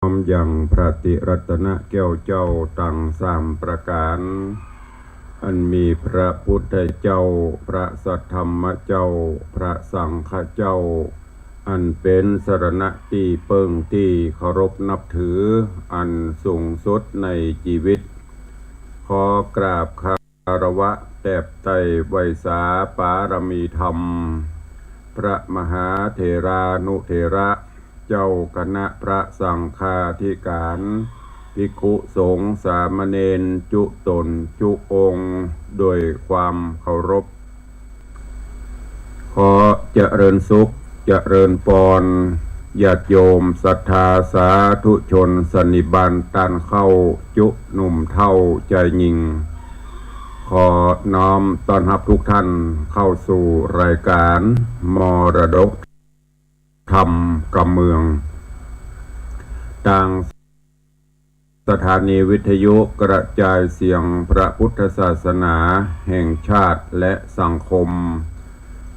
อมยังพระติรัตนแก้วเจ้าตั้งสามประการอันมีพระพุทธเจ้าพระสัทธรรมเจ้าพระสังฆเจ้าอันเป็นสรณะที่เปิ่งที่เคารพนับถืออันสูงสุดในชีวิตขอกราบคารวะแทบไตรไวยสาปารมีธรรมพระมหาเถรานุเถระเจ้าคณะพระสังฆาธิการภิกขุสงฆ์สามเณรจุตนจุองค์โดยความเคารพขอเจริญสุขเจริญพรญาติโยมศรัทธาสาธุชนสนิบันตันเข้าจุหนุ่มเท่าใจยิงขอน้อมต้อนรับทุกท่านเข้าสู่รายการมรดกธรรมกำเมืองต่างสถานีวิทยุกระจายเสียงพระพุทธศาสนาแห่งชาติและสังคม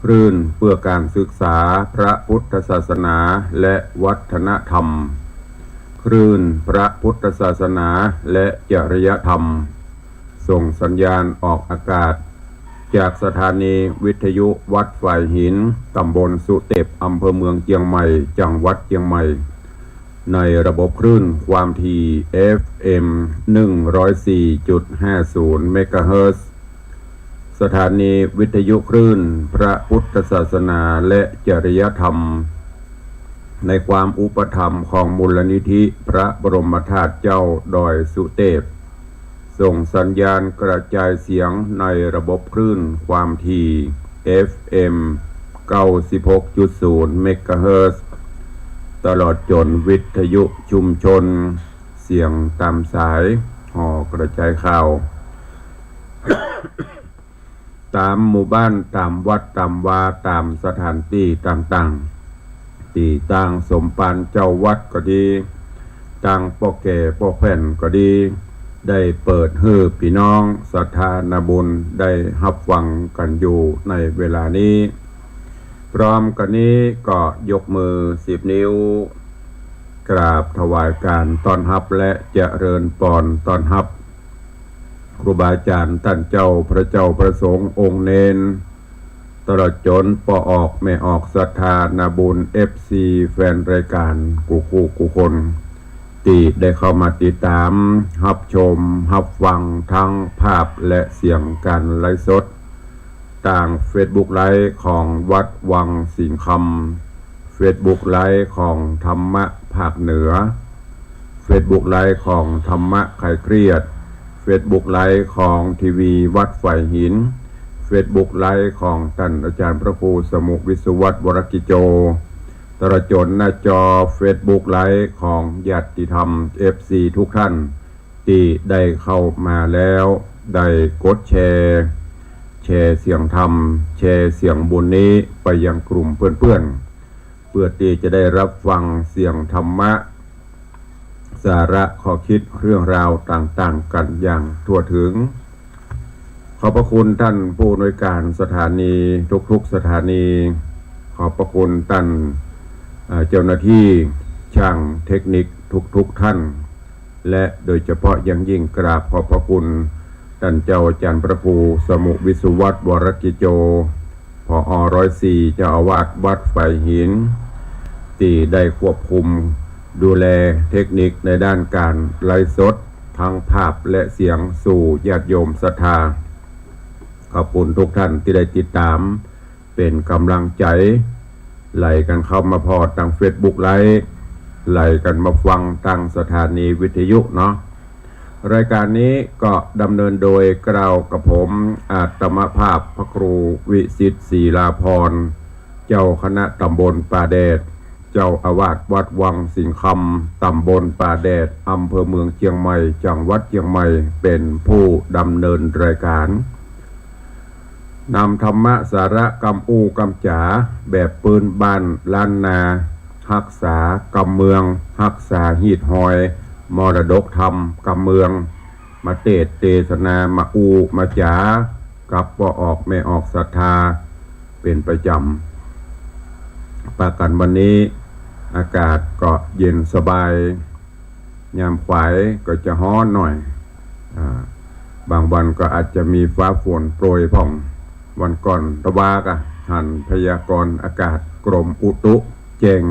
คลื่นเพื่อการศึกษาพระพุทธศาสนาและวัฒนธรรมคลื่นพระพุทธศาสนาและจริยธรรมส่งสัญญาณออกอากาศจากสถานีวิทยุวัดฝ่ายหินตำบลสุเทพอำเภอเมืองเชียงใหม่จังหวัดเชียงใหม่ในระบบคลื่นความถี่ FM 104.50 เมกะเฮิรตซ์สถานีวิทยุคลื่นพระพุทธศาสนาและจริยธรรมในความอุปถัมภ์ของมูลนิธิพระบรมธาตุเจ้าดอยสุเทพส่งสัญญาณกระจายเสียงในระบบคลื่นความถี่ FM 96.0 เมกะเฮิรตซ์ตลอดจนวิทยุชุมชนเสียงตามสายห่อกระจายข่าว ตามหมู่บ้านตามวัดตามวาตามสถานที่ต่างๆที่ตั้งสมภารเจ้าวัดก็ดีตั้งพ่อแก่พ่อแผ่นก็ดีได้เปิดให้พี่น้องศรัทธาญบุญได้รับฟังกันอยู่ในเวลานี้พร้อมกันนี้ก็ยกมือ10 นิ้วกราบถวายการต้อนรับและเจริญพรต้อนรับครูบาอาจารย์ท่านเจ้าพระเจ้าประสงค์องค์เนนตลอดจนปออกแม่ออกศรัทธาญบุญ FC แฟนรายการกูคนที่ได้เข้ามาติดตามรับชมรับฟังทั้งภาพและเสียงการไลฟ์สดต่าง Facebook ไลฟ์ของวัดวังสิงห์คำ Facebook ไลฟ์ของธรรมะภาคเหนือ Facebook ไลฟ์ของธรรมะคลายเครียด Facebook ไลฟ์ของทีวีวัดฝ่ายหิน Facebook ไลฟ์ของท่านอาจารย์พระครูสมุวิศวัตรวรกิโจตลอดจนหน้าจอ Facebook ไลฟ์ของญาติธรรม FC ทุกท่านที่ได้เข้ามาแล้วได้กดแชร์เสียงธรรมแชร์เสียงบุญนี้ไปยังกลุ่มเพื่อนๆเพื่อที่จะได้รับฟังเสียงธรรมะสาระข้อคิดเรื่องราวต่างๆกันอย่างทั่วถึงขอบพระคุณท่านผู้อำนวยการสถานีทุกๆสถานีขอบพระคุณท่านเจ้าหน้าที่ช่างเทคนิคทุกท่านและโดยเฉพาะอย่างยิ่งกราบขอบพระคุณท่านเจ้าอาจารย์พระครูสมุวิศวัตรวรกิโจผอ.104 เจ้าอาวาสวัดฝ่ายหินที่ได้ควบคุมดูแลเทคนิคในด้านการไลฟ์สดทั้งภาพและเสียงสู่ญาติโยมศรัทธาขอบคุณทุกท่านที่ได้ติดตามเป็นกำลังใจไหลกันเข้ามาพอทาง Facebook ไลฟ์ไหลกันมาฟังทางสถานีวิทยุเนาะรายการนี้ก็ดำเนินโดยกล่าวกับผมอาตมภาพพระครูวิสิทธิ์ศรีลาภรณ์เจ้าคณะตำบลป่าแดดเจ้าอาวาสวัดวังสิงห์คำตำบลป่าแดดอำเภอเมืองเชียงใหม่จังหวัดเชียงใหม่เป็นผู้ดำเนินรายการนำธรรมะสาระกำอูกำจ๋าแบบปืนบ้านล้านนารักษากำเมืองรักษาหีดหอยมรดกธรรมกำเมืองมาเทศนามาอูมาจ๋ากับปออกไม่ออกศรัทธาเป็นประจำประกันวันนี้อากาศก็เย็นสบาย ยามขวายก็จะฮ้อนหน่อยบางวันก็อาจจะมีฟ้าฝนโปรยผ่องวันก่อนตะวากะหันพยากรณ์อากาศกรมอุตุแจ้ง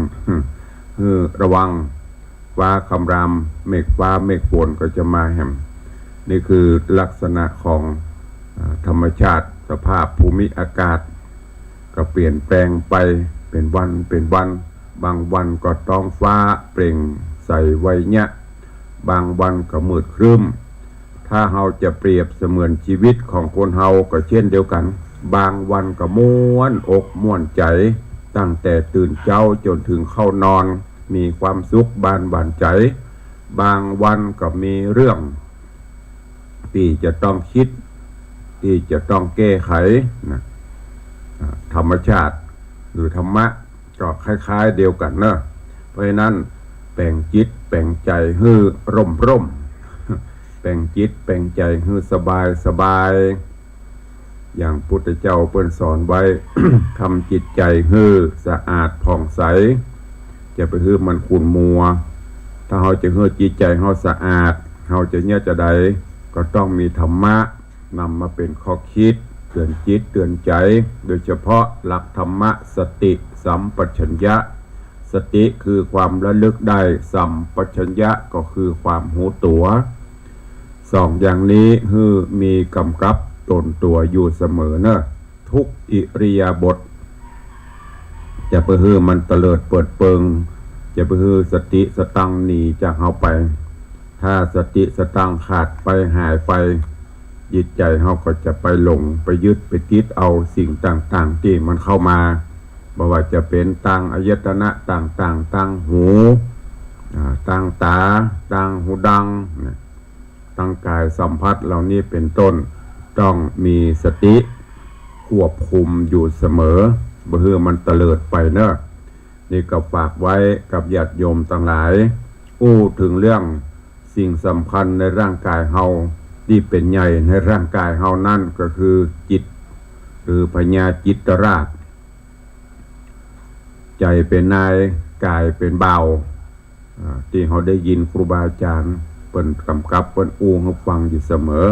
ระวังฟ้าคำรามเมฆฟ้าเมฆฝนก็จะมาแหมนี่คือลักษณะของธรรมชาติสภาพภูมิอากาศก็เปลี่ยนแปลงไปเป็นวันบางวันก็ท้องฟ้าเปล่งใสไวเนี่ยบางวันก็มืดครึ้มถ้าเฮาจะเปรียบเสมือนชีวิตของคนเฮาก็เช่นเดียวกันบางวันก็ม่วนอกม่วนใจตั้งแต่ตื่นเช้าจนถึงเข้านอนมีความสุขบานใจบางวันก็มีเรื่องที่จะต้องคิดที่จะต้องแก้ไขนะธรรมชาติหรือธรรมะก็คล้ายๆเดียวกันเนอะเพราะฉะนั้นแป่งจิตแป่งใจให้ร่มแป่งจิตแป่งใจให้สบายอย่างพุทธเจ้าเปิ้นสอนไว้ ทำจิตใจให้สะอาดผ่องใสจะไปให้มันขุ่นมัวถ้าเราจะให้จิตใจเราสะอาดเราจะเนี่ยจะใดก็ต้องมีธรรมะนำมาเป็นข้อคิดเตือนจิตเตือนใจโดยเฉพาะหลักธรรมะสติสัมปชัญญะสติคือความระลึกได้สัมปชัญญะก็คือความหูตัวสองอย่างนี้คือมีกำกับตนตัวอยู่เสมอเนอะทุกอิริยาบถจะไปฮือมันเตลิดเปิดเปิงจะไปฮือสติสตังหนีจากเฮาไปถ้าสติสตังขาดไปหายไปจิตใจเฮาก็จะไปหลงไปยึดไปติดเอาสิ่งต่างๆที่มันเข้ามาบ่ว่าจะเป็นต่างอายตนะต่างๆต่างหูต่างตาต่างหูดังต่างกายสัมผัสเหล่านี้เป็นต้นต้องมีสติควบคุมอยู่เสมอบ่ให้มันเตลิดไปเนอะนี่ก็ฝากไว้กับญาติโยมทั้งหลายถึงเรื่องสิ่งสำคัญในร่างกายเฮาที่เป็นใหญ่ในร่างกายเฮานั่นก็คือจิตหรือพญาจิตราชใจเป็นนายกายเป็นเบาที่เขาได้ยินครูบาอาจารย์เปิ้นกำกับเปิ้นให้ฟังอยู่เสมอ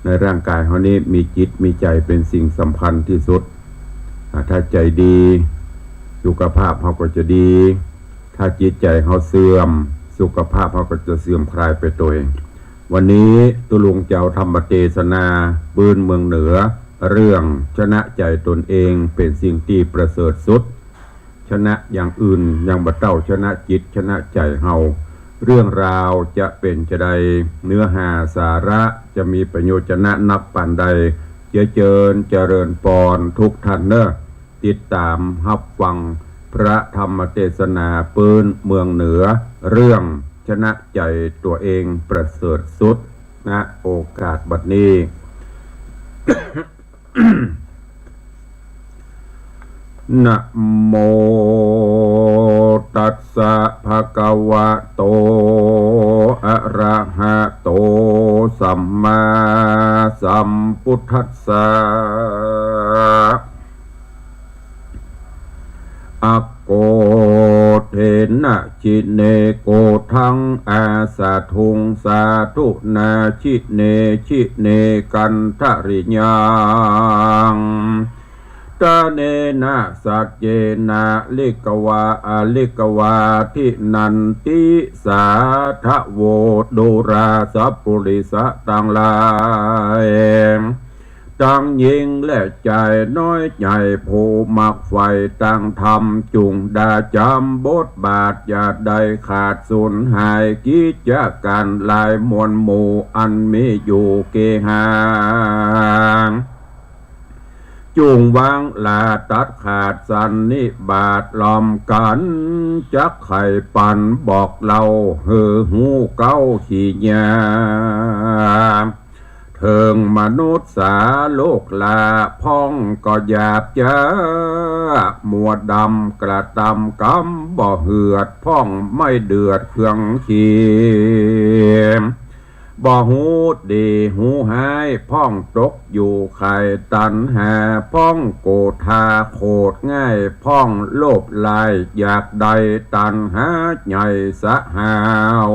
ในร่างกายเขานี้มีจิตมีใจเป็นสิ่งสำคัญที่สุดถ้าใจดีสุขภาพเขาก็จะดีถ้าจิตใจเขาเสื่อมสุขภาพเขาก็จะเสื่อมคลายไปตัวเองวันนี้ตุลุงเจ้าธรรมเทศนาปืนเมืองเหนือเรื่องชนะใจตนเองเป็นสิ่งที่ประเสริฐสุดชนะอย่างอื่นอย่างบัดเต้าชนะจิตชนะใจเฮาเรื่องราวจะเป็นจะใดเนื้อหาสาระจะมีประโยชน์จะนับปานใดเจริญปอนทุกท่านเนอะติดตามรับฟังพระธรรมเทศนาปืนเมืองเหนือเรื่องชนะใจตัวเองประเสริฐสุดนะโอกาสบัดนี้ นะโมตัสสะภะคะวะโตอะระหะโตสัมมาสัมพุทธัสสะอะโกเทนะชิเนโกทังอาสาทุงสาธุนาชิเนกันทริยังตาเนนะสัจเจนะลิกวาลิกวาทินันติสาทะโวดุราสัพปุริสะตังลายตั้งยิงและใจน้อยใจผู้มักไฟตั้งทำจุงดาจำบทบาทอย่าได้ขาดสูญหายกิจการลายมวลหมู่อันมีอยู่เกหางจุงวางลาตัดขาดสันนิบาตลอมกันจักไข่ปันบอกเราหูเก้าขี้ยาเถิงมนุษย์สาโลกลาพ้องก็หยาบจ้ามัวดำกระตำกำบ่เหือดพ้องไม่เดือดเครื่องขี บ่หูดีหูหายพ้องตกอยู่ไข่ตันหาพ้องโกธาโคดง่ายพ้องโลภลายอยากใดตันหาใหญ่สะหาว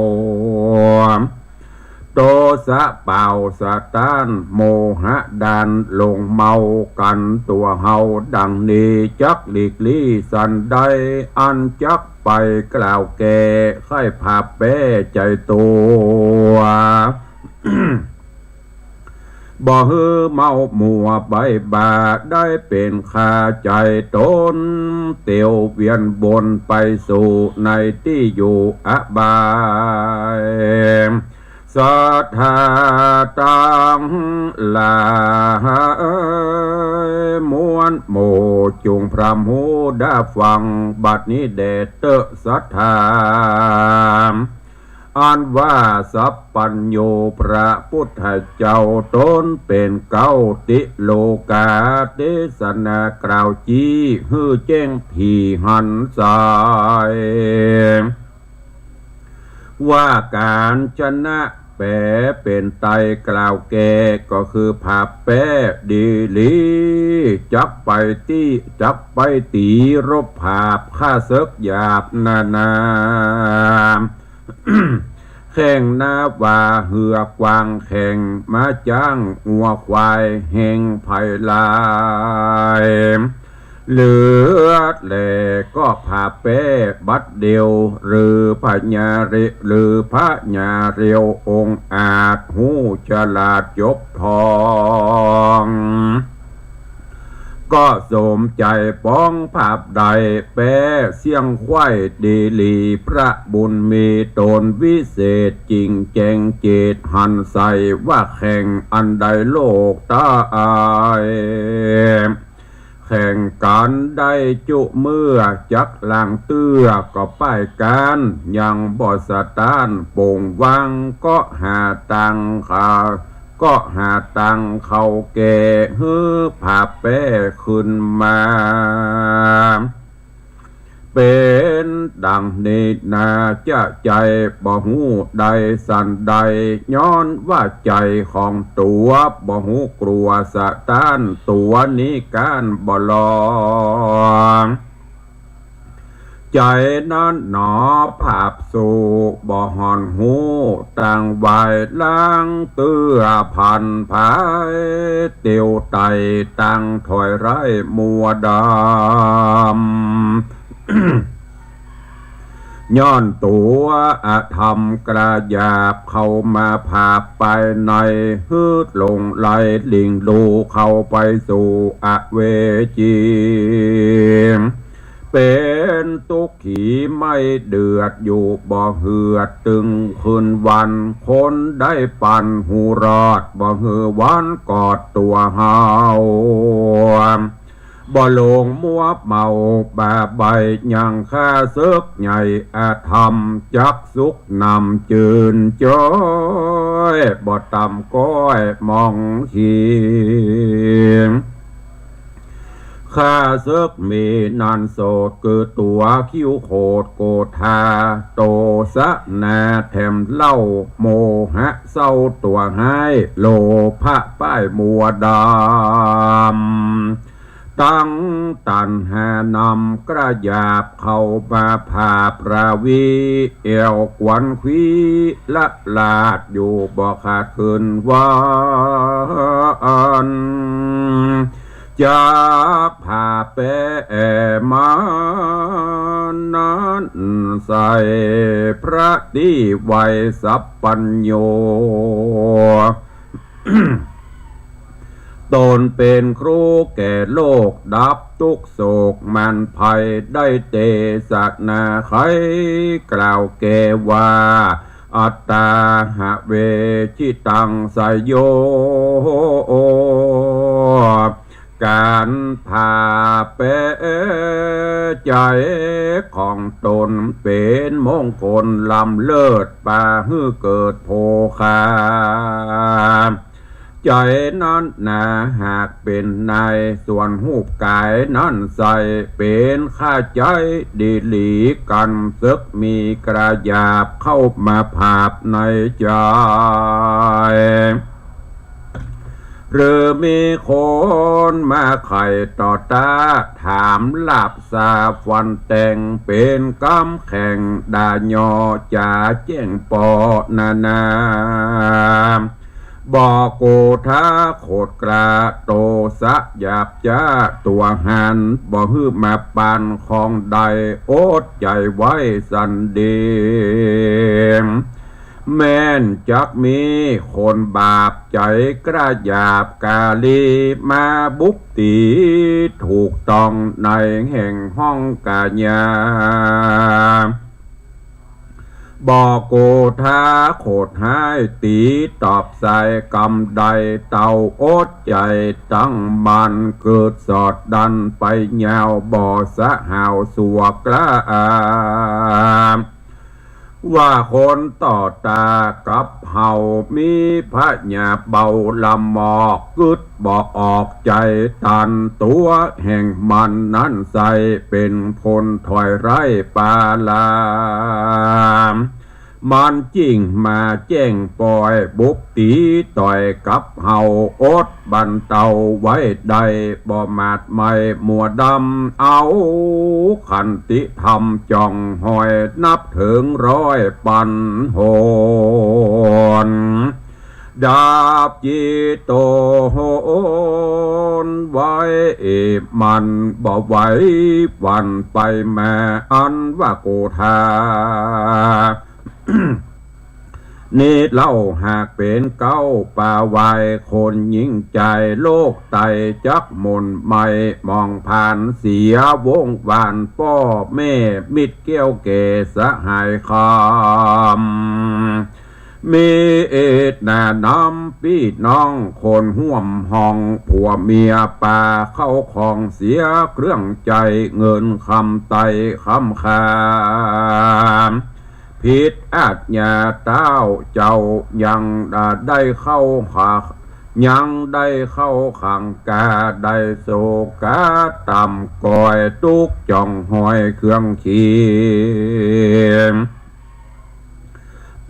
โตสะเป่าสะตานโมหะดานลงเมากันตัวเฮาดังนี้จักหลีกลี่สันใดอันจักไปกล่าวแก่ไข้ผาแป้ใจตัว บ่ฮือเมามัวใบบาได้เป็นคาใจตนเตียวเวียนบนไปสู่ในที่อยู่อบายสัทธาตังลามวนโมจุงพรำหูได้ฟังบัดนี้เดชเตสัทธาอันว่าสัพปัญโยพระพุทธเจ้าตนเป็นเก้าติโลกาเทศนากล่าวจี้ฮือแจ้งผีหันสายว่าการชนะแปรเป็นไตกล่าวแก่ก็คือผาแปรดีลีจักไปตีรบผาบข้าเสกหยาบนาแข่งนาว่าเหือกวางแข่งมาจ้างงัวควายแห่งไผ่ลายเหลือแหล่ก็ผาแป้บัดเดียวหรือพญาเรหรือพระญาเรียวองค์อาจหูฉลาดยบทองก็สมใจป้องภาพใดแป้เสียงควายดีลีพระบุญมีตนวิเศษจริงแจงเจตหันใสว่าแข่งอันใดโลกตาอายแข่งกันได้จุเมื่อจักลางเตื้อก็ป้ายการยังบ่สตานโป่งวังก็หาตังเขาแก่ฮื้อผาแป้ขึ้นมาเป็นดังนี้นาจะใจบ่หูใดสันใดย้อนว่าใจของตัวบ่หูกลัวสะต้านตัวนี้การบ่ลองใจนั้นหนอภาพสู่บ่หอนหูต่างวายล้างเตื้อพันภายเตียวไตตั้งถอยไร้มัวดำ ย้อนตัวอาธรรมกระยาบเข้ามาภาพไปในฮืดลงไหลลิงดูเข้าไปสู่อเวจีเป็นตุกขีไม่เดือดอยู่บ่เหือดตึงคืนวันคนได้ปั่นหูรอดบ่เหือวันกอดตัวเฮาบ่ลงมัวเมาบาใบยังข้าเสกใหญ่อาธรรมจักสุกนำจืนจ้อยบ่ต่ำก้อยมองเขียงข้าเสกมีนันโสดเกิดตัวคิ้วโคดโกธาโตสะนาแถมเล่าโมหะเศร้าตัวให้โลภะป้ายมัวดำตั้งตันหานำกระยาบเข้ามาภาพราวีเอวกวนควีละลาดอยู่บ่ขาดคืนวันจากผาแปมานั้นใส่พระที่ไวสัพปัญโย ตนเป็นครูแก่โลกดับทุกโศกมันภัยได้เตสัตนาไขกล่าวแก่ว่าอัตตาหะเวชิตังสยโยการพาเปใจของตนเป็นมงคลลำเลิศป่าฮือเกิดโภคา ใจนั้นนาหากเป็นนายส่วนหูปกายนั้นใส่เป็นข้าใจดีหลีกันซึกมีกระยาบเข้ามาภาพในใจหรือมีคนมาไข่ต่อตาถามหลับสาฟันแต่งเป็นกำแข่งดายอจ่าแจ้งปอนานาบอกโกธาโคดกระโตสะหยาบจ้าตัวหันบ่ฮือมาปานของใดโอดใจไว้สันเดมแม่นจักมีคนบาปใจกระหยาบกาลีมาบุกตีถูกต้องในแห่งห้องกาญาบอกโกธาโคดหายตีตอบใส่กำใดเต่าโอดใจตั้งมันเกิดสอดดันไปยาวบ่อสะหาวสัวกล้าว่าคนต่อตากับเฮามีพระญาเบาลำมอกกึดบอกออกใจตันตัวแห่งมันนั้นใส่เป็นพลถอยไร่ปาลามมันจริงมาแจ้งปล่อยบุกตีต่อยกับเฮาอดบันเตาไว้ใดบ่มาดไม่มัวดำเอาขันติธรรมจ่องหอยนับถึงร้อยปันโหนดาบจีโตโหนไว้มันบ่ไหววันไปแม่อันว่าโกธานี่เล่าหากเป็นเก้าป่าวายคนยิ่งใจโลกไตจักมนไม่มองผ่านเสียวงวานพ่อแม่มิตรเกี้ยวเกสหายคำมีเอ็ดนาน้ำพี่น้องคนห่วมห้องผัวเมียป่าเข้าของเสียเครื่องใจเงินคำไตคำคามผิดอาจญาเต้าเจ้ายังได้เข้าขายังได้เข้าขังกาได้โศกาต่ำก่อยตุกจ่องหอยเครื่องขี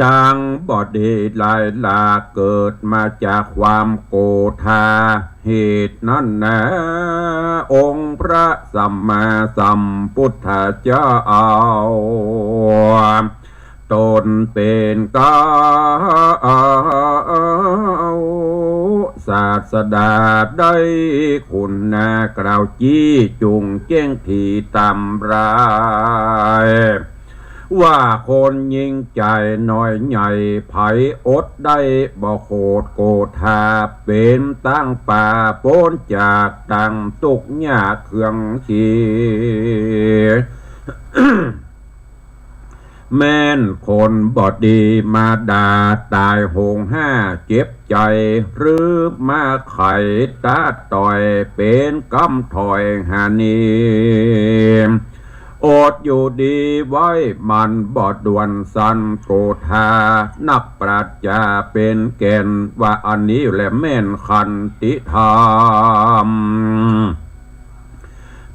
ต่างบอดีลายลาเกิดมาจากความโกธาเหตุนั้นนะองค์พระสัมมาสัมพุทธเจ้าตนเป็นกาศาสดาได้คุณนากล่าวจี้จุงแจ้งทีตำรายว่าคนยิ่งใจน้อยใหญ่ไผอดได้บ่โคดโกธาเป็นตั้งป่าโป้นจากตั้งตุกหญ้าเครื่องชีแม่นคนบอดีมาด่าตายโหงห้าเจ็บใจหรือมาไข่ตาต่อยเป็นกำถอยหานีอดอยู่ดีไว้มันบอดด่วนสันโกธานักปราชญาเป็นแก่นว่าอันนี้แหละแม่นขันติธรรม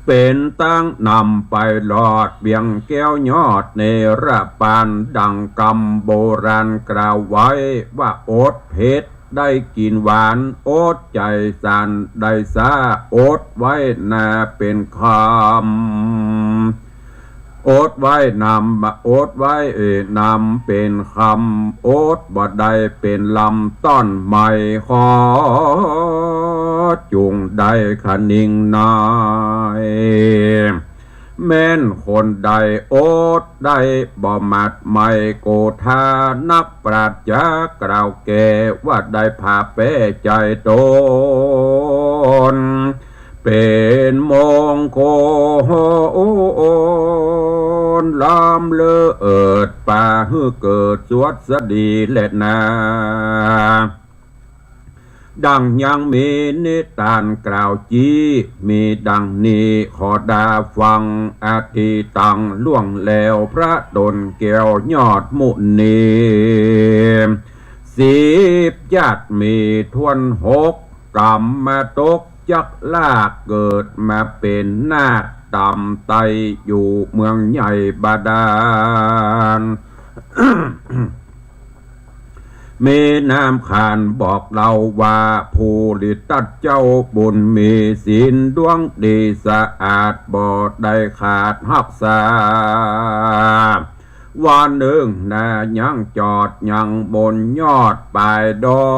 เป็นตั้งนำไปหลอดเบียงแก้วยอดในระปานดังกำโบราณกล่าวไว้ว่าอดเผ็ดได้กินหวานอดใจสันได้ซาอดไว้นาเป็นคำอดไว้นำอดไว้นำเป็นคำอดบ่ได้เป็นลำต้นใหม่ขอจุงได้ขนิ่งนายแม่นคนใดอดได้บ่มัดไม่โกธานักปราชญากล่าวแก่ว่าได้พาเป้ใจตนเป็นมงคลลำเลิศป่าฮือเกิดสวดสดีเล็ดนาดังยังมีนิทานกล่าวจี้มีดังนี้ขอดาฟังอาทิตังล่วงแล้วพระดลแก้วยอดมุนี 10 ญาติมีทวน6 กรรมมาตกจักลากเกิดมาเป็นนาคต่ำไตอยู่เมืองใหญ่บาดาล เมน้ำขานบอกเราว่าผู้ลิตัดเจ้าบุญมีศีลดวงดีสะอาดบ่ได้ขาดหักษาวันหนึ่งนายังจอดยังบนยอดปลายดอ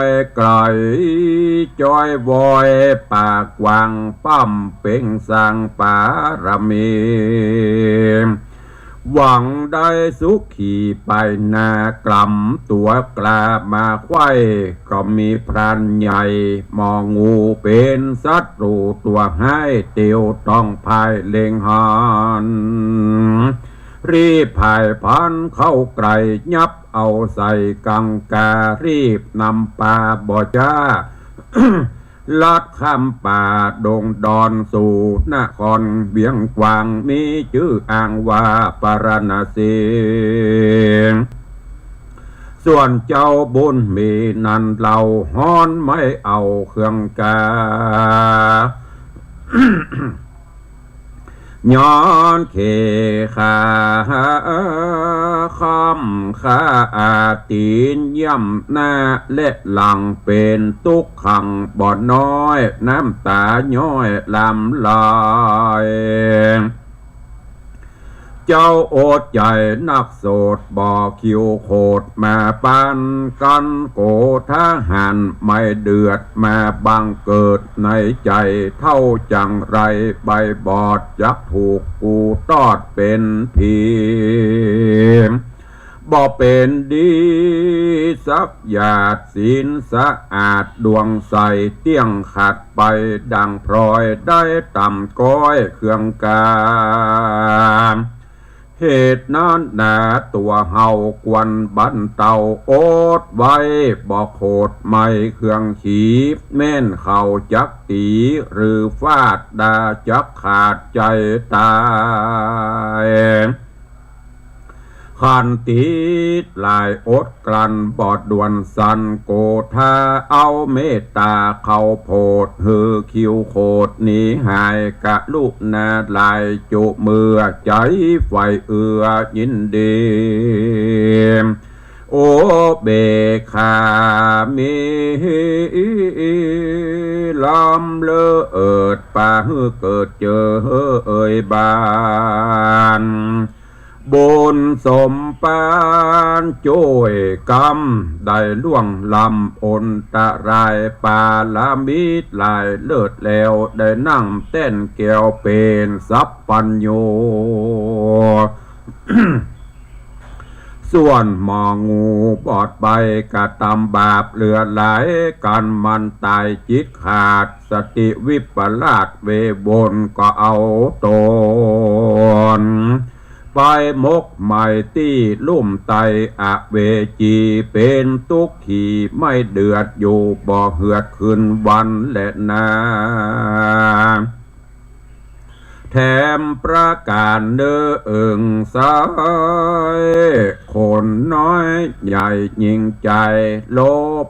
ยไกลจอยวอยปากวังปั้มเป่งสังปารมีหวังได้สุขีไปนากล่ำตัวกลามาไข่ก็มีพรานใหญ่มองงูเป็นศัตรูตัวให้เตียวต้องพายเล็งหันรีบพายพันเข้าไกลยับเอาใส่กังการีบนำปลาบ่จ้า ลัดข้ามป่าดงดอนสู่นครเบียงกวางมีชื่ออ้างว่าปารณสีส่วนเจ้าบุญมีนันเราฮ้อนไม่เอาเครื่องกา ย้อนเขขาคำขาอาตีนย่ำหน้าและหลังเป็นตุกขังบ่อน้อยน้ำตาย้อยลำลายเจ้าโอดใจนักโสดบ่อคิวโคดมาปันกันโกทหารไม่เดือดมาบังเกิดในใจเท่าจังไรใบบอดยักถูกกูตอดเป็นผีบ่เป็นดีสักหยาดศีลสะอาดดวงใสเตี้ยงขัดไปดังพลอยได้ต่ำก้อยเครื่องกาเหตุนั้นนาตัวเฮากวนบันเตาโอดไว้บอกโคดไม่เครื่องขีแม่นเขาจักตีหรือฟาดดาจักขาดใจตายขันติดลายอดกลันบอดด่วนสันโกธาเอาเมตตาเขาโพดหือคิวโคดหนีหายกะลูกนาลายจุมือใจไฟเอือยินดีโอเบคามีลำเลอเอิดป่าหือเกิดเจอเอ่ยบานบุญสมปานช่วยกรรมได้ล่วงลำอนตะรายปาลามิดลายเลิศแล้วได้นั่งเต้นเกี่ยวเป็นสัพปัญโย ส่วนมองูบอดใบกะตำบาปเหลือหลายกันมันตายจิตขาดสติวิปลาสเวบนก็เอาตนไปมกไม้ตีลุ่มไตอเวจีเป็นทุกขีไม่เดือดอยู่บ่เหือดขึ้นวันและนาแถมประการเนื้อเอิงสายคนน้อยใหญ่ยิ่งใจโล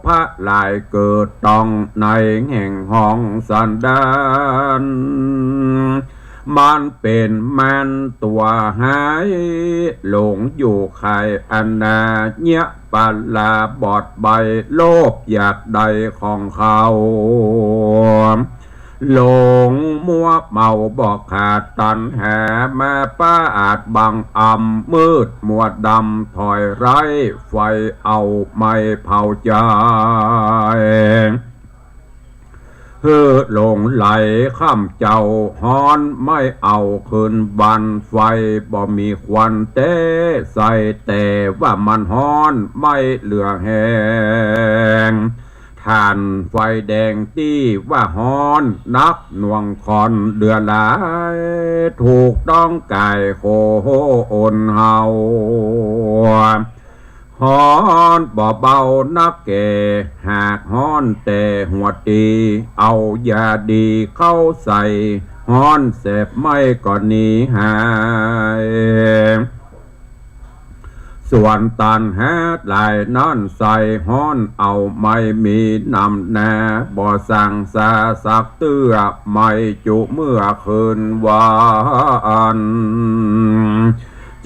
ภะลายเกิดต้องในแห่งห้องสันดานมันเป็นมันตัวหายหลงอยู่ใครอันนาเนี้ยปัลลาบอดใบโลภอยากใดของเขาหลงมัวเมาบอกขาดตันแห่มาป้าอาจบังอำมืดมัวดำถอยไร้ไฟเอาไม่เผาใจเฮือหลงไหลข้ามเจ้าฮ้อนไม่เอาคืนบันไฟบ่มีควันเต้ใส่แต่ว่ามันฮ้อนไม่เหลือแห้งท่านไฟแดงที่ว่าฮ้อนนักหน่วงคอนเดือดหลายถูกต้องกายโคโอนเฮาฮ้อนบ่เบานักแก่หากฮ้อนแต่หัวตีเอายาดีเข้าใส่ฮ้อนเสพไม่ก่อนนี้หาย ส่วนตันแฮดลายนั่นใส่ห้อนเอาไม่มีนำแน่บ่สั่งสาสักเตื้อไม่จุเมื่อคืนวาน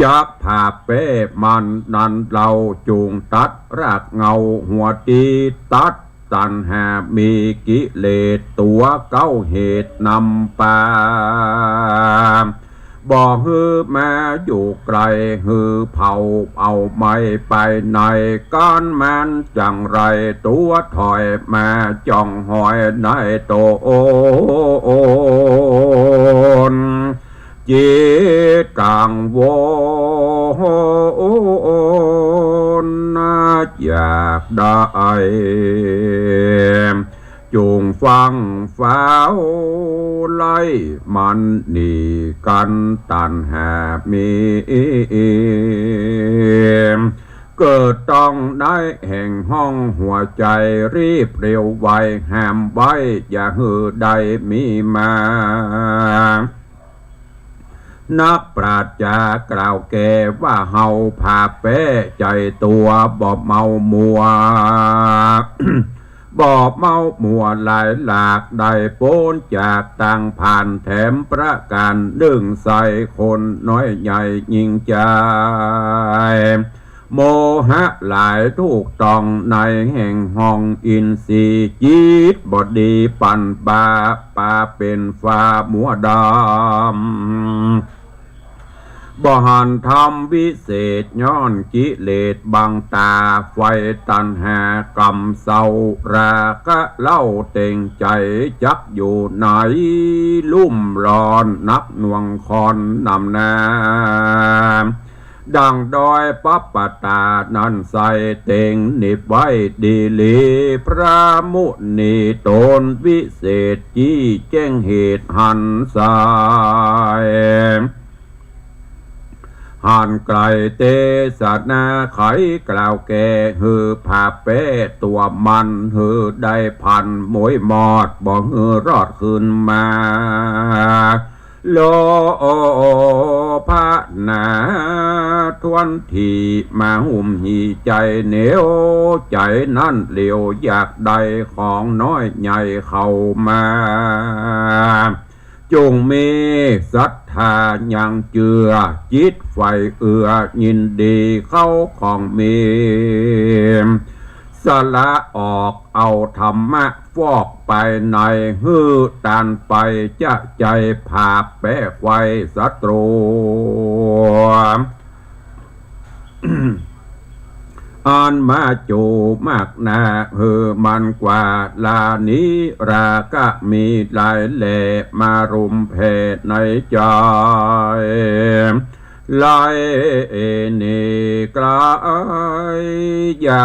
จักผ่าเป้มันนันเราจูงตัดรากเงาหัวตีตัดตันแหมีกิเลสตัวเก้าเหตุนำปาบอกฮือแม่อยู่ไกลฮือเผาเอาไม่ไปไหนก้อนแม่นจังไรตัวถอยแม่จ้องหอยในโตโอนจิตกังวลน่าอยากได้จงฟังฟ้าวไล่มันนี่กันตันแหบมีเกิดต้องได้แห่งห้องหัวใจรีบเร็วไวแหมไว้อย่าหือใดมีมานักปราชญากล่าวแก่ว่าเฮาพาเป้ใจตัวบ่เมามัว บ่เมามัวหลายหลากได้โป้นจากต่างผ่านแถมประการดึงใส่คนน้อยใหญ่ยิ่งใจโมหะหลายถูกต้องในแห่งห้องอินทรีย์จิตบดีปันบาปาเป็นฟ้ามัวดำบ่หันทำวิเศษย้อนกิเลสบังตาไฟตันหากรรมเศร้าราคะเล่าเต่งใจจักอยู่ไหนลุ่มร้อนนักหน่วงคอนนำนาดังดอยปัปปตานั้นใส่เต่งนิบไว้ดีลีพระมุนีตนวิเศษจี้แจ้งเหตุหันสายหันไกลเตสนาไขกล่าวแก่ฮือผาเป้ตัวมันฮือได้พันมวยมอดบอกฮือรอดขึ้นมาโลพระนาทวนทีมาหุ่มหีใจเหนียวใจนั่นเหลียวอยากได้ของน้อยใหญ่เข้ามาจงมีศรัทธายังเจือจิตไฟเอื้อยินดีเข้าของมีสละออกเอาธรรมะฟอกไปในฮื้อตันไปจะใจผาแป้ไฟศัตรู อันมาจูมากนาฮือมันกว่าลานี้ราคะมีหลายแหล่มารุมเพศในใจลายเนกลายอย่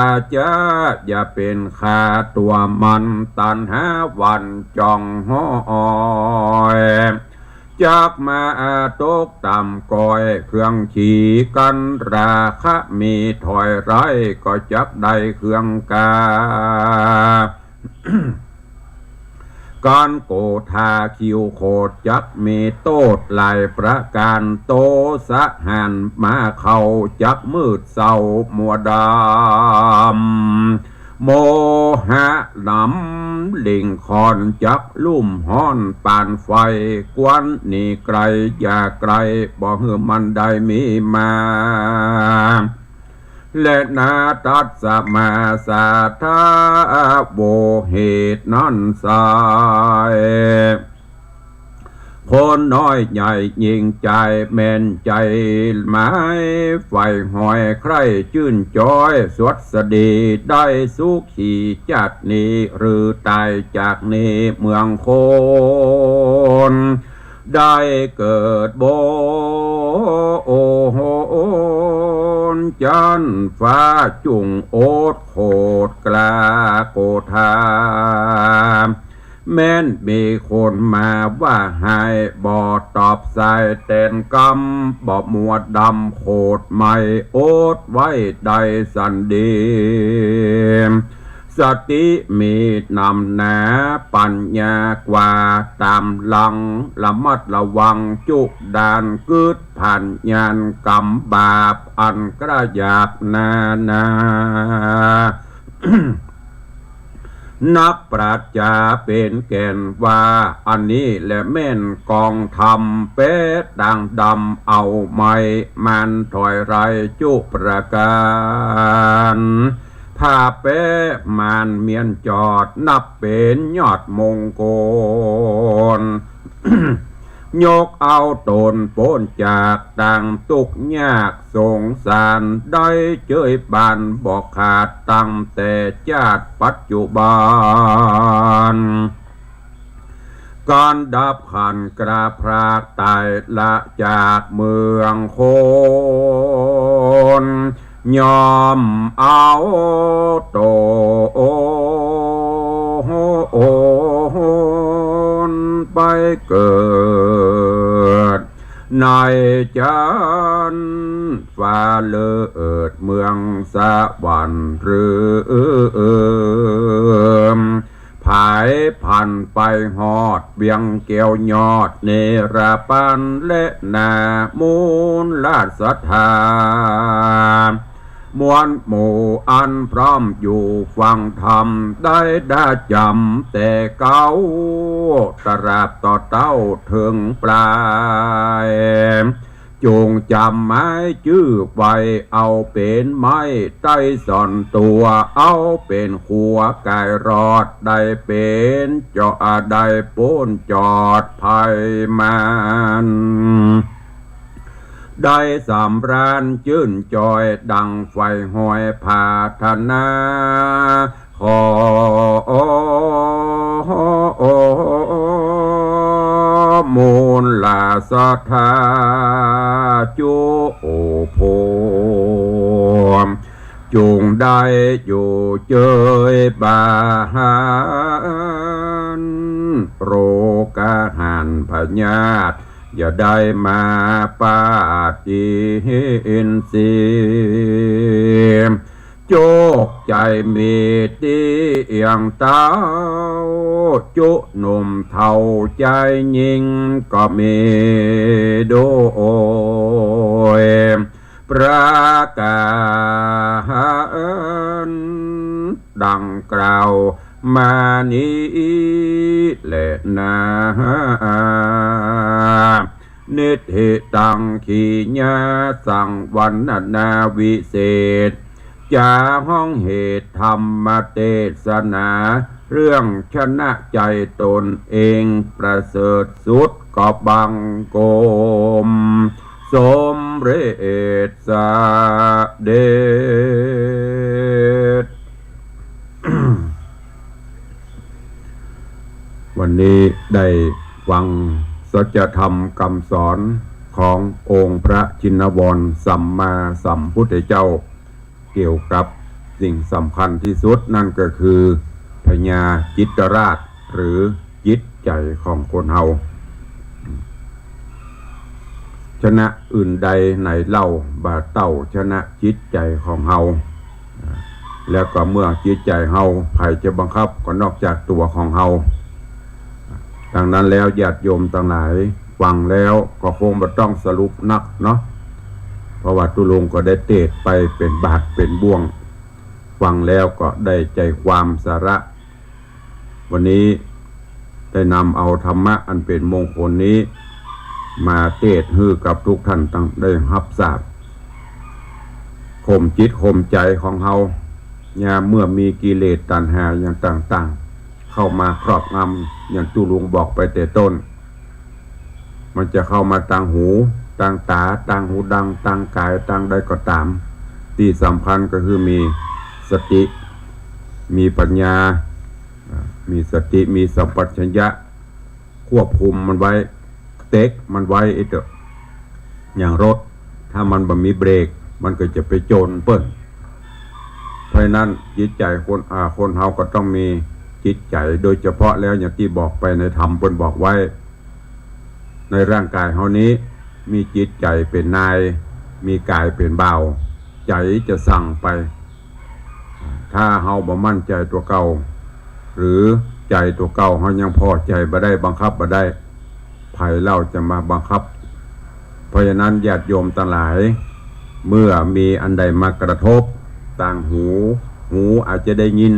าเป็นขาตัวมันตันหาวันจ้องห้อยจากมาตกต่ำก้อยเครื่องขี่กันราคะมีถอยไรก็จักได้เครื่องกา การโกธาคิวโคดจักมีโตดหลายประการโตสะหันมาเข้าจักมืดเศร้ามัวดำโมหะนำลิงคอนจักลุ่มห้อนปานไฟกวนนี่ไกลอย่าไกลบ่ฮือมันได้มีมาและนาตัสสมาสาธาโวเหตุนั้นสายคนน้อยใหญ่ยิ่งใจแม่นใจหมายไฟหอยใครชื่นจอยสวดสดีได้สุขีจัดนี้หรือตายจากนี้เมืองโคนได้เกิดโบโอโหจันฟ้าจุงโอดโคดกลาโกธาแม้นมีคนมาว่าให้บ่ตอบสายเต้นกำบ่มัวดำโคดไม่โอดไว้ใดสันดี สติมีนำหนาปัญญากว่าตามหลังระมัดระวังจุดานกึดผ่านญาณกรรมบาปอันกระยาบนานา นักปราชญาเป็นแก่นว่าอันนี้แหละแม่นกองธรรมเป็ดดังดำเอาไม่มันถอยไรจุประการถ้าเป๊ะมันเมียนจอดนับเป็นยอดมงคล ยกเอาตนโป้นจากต่างตุกยากสงสารได้เจยบานบอกขาดตั้งแต่ชาติปัจจุบันการดับขันกระพรากตายละจากเมืองโคนยอมเอาโตไปเกิดในจันฟ้าเลิศเมืองสวรรค์หรือผายพันไปหอดเบียงเกี่ยวยอดเนรปันและนามูลลาสธามวลหมู่อันพร้อมอยู่ฟังธรรมได้จำแต่เก่าตราบต่อเต้าถึงปลายจงจำไม้ชื่อไว้เอาเป็นไม้ใต้ซ่อนตัวเอาเป็นขัวกายรอดได้เป็นจอได้ป้นจอดภัยมันได้สำราญชื่นจอยดังไฟหอยพาธนาขอมูลลาสธาจุโพจงได้อยู่เจยบาหันโรกาหันพญาตอย่าได้มาปาฏิอินทรีย์โจกใจมีตีเอียงเต้าจุหนุ่มเท่าใจยิงก็มีโดยประกาศดังกล่าวมานี้แหละนานิธิตังขีญาสังวันนาวิเศษจาห้องเหตุธรรมเทศนาเรื่องชนะใจตนเองประเสริฐสุดก็บังโกมสมเร็จสเด็จ วันนี้ได้ฟังสัจธรรมคำสอนขององค์พระชินวรสัมมาสัมพุทธเจ้าเกี่ยวกับสิ่งสำคัญที่สุดนั่นก็คือพญาจิตราชหรือจิตใจของคนเฮาชนะอื่นใดไหนเล่าบาเต้าชนะจิตใจของเฮาแล้วก็เมื่อจิตใจเฮาใครจะบังคับก็นอกจากตัวของเฮาดังนั้นแล้วญาติโยมต่างหลายฟังแล้วก็คงไม่ต้องสรุปนักเนาะเพราะว่าตุลงก็ได้เทศไปเป็นบาทเป็นบ่วงฟังแล้วก็ได้ใจความสาระวันนี้ได้นำเอาธรรมะอันเป็นมงคลนี้มาเทศให้กับทุกท่านตั้งได้รับทราบข่มจิตข่มใจของเฮายามเมื่อมีกิเลสตัณหาอย่างต่างๆเข้ามาครอบงำอย่างตุลุงบอกไปแต่ต้นมันจะเข้ามาต่างหูต่างตาต่างหูดังต่างกายต่างใดก็ตามที่สำคัญก็คือมีสติมีปัญญามีสติมีสัมปชัญญะควบคุมมันไว้เต็กมันไว้ไอ้เถอะอย่างรถถ้ามันบ่มีเบรกมันก็จะไปโจรเปิ้นเพราะนั้นจิตใจคนเฮาก็ต้องมีจิตใจโดยเฉพาะแล้วอย่างที่บอกไปในธรรมเพิ่นบอกไว้ในร่างกายเฮานี้มีจิตใจเป็นนายมีกายเป็นบ่าวใจจะสั่งไปท ถ้าเฮาบ่มั่นใจตัวเก่าหรือใจตัวเก่าเฮายังพอใจบ่ได้บังคับบ่ได้ไผเล่าจะมาบังคับเพราะฉะนั้นญาติโยมทั้งหลายเมื่อมีอันใดมากระทบต่างหูอาจจะได้ยิน